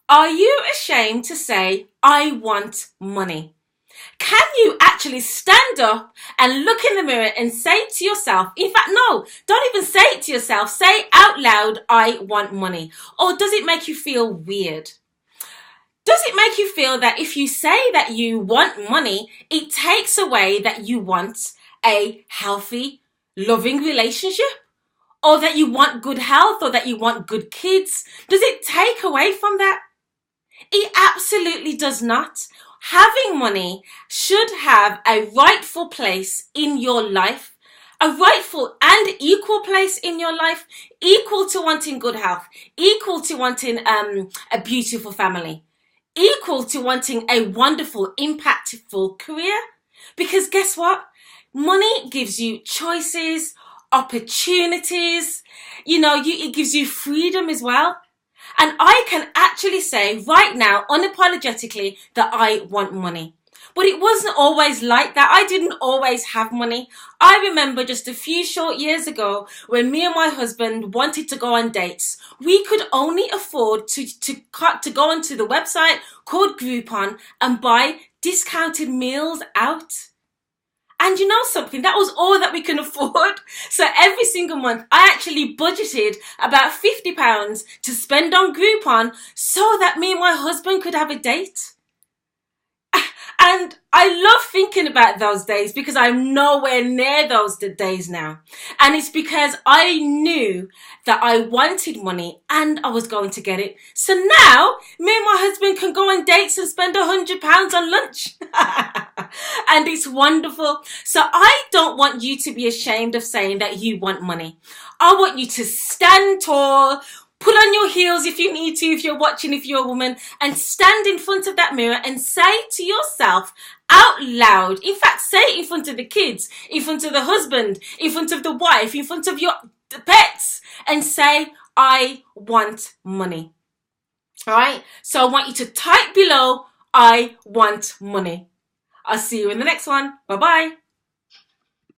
Are you ashamed to say, I want money? Can you actually stand up and look in the mirror and say to yourself, in fact, no, don't even say it to yourself, say out loud, I want money? Or does it make you feel weird? Does it make you feel that if you say that you want money, it takes away that you want a healthy, loving relationship? Or that you want good health, or that you want good kids? Does it take away from that? It absolutely does not. Having money should have a rightful place in your life, a rightful and equal place in your life, equal to wanting good health, equal to wanting a beautiful family, equal to wanting a wonderful, impactful career. Because guess what? Money gives you choices, opportunities, it gives you freedom as well. And I can actually say right now, unapologetically, that I want money. But it wasn't always like that. I didn't always have money. I remember just a few short years ago when me and my husband wanted to go on dates. We could only afford to go onto the website called Groupon and buy discounted meals out. And you know something? That was all that we can afford. So every single month, I actually budgeted about £50 to spend on Groupon so that me and my husband could have a date. And I love thinking about those days because I'm nowhere near those days now. And it's because I knew that I wanted money and I was going to get it. So now me and my husband can go on dates and spend £100 on lunch. And it's wonderful. So I don't want you to be ashamed of saying that you want money. I want you to stand tall, put on your heels if you need to, if you're watching, if you're a woman, and stand in front of that mirror and say to yourself out loud, in fact, say it in front of the kids, in front of the husband, in front of the wife, in front of your pets, and say, I want money. All right? So I want you to type below, I want money. I'll see you in the next one. Bye-bye.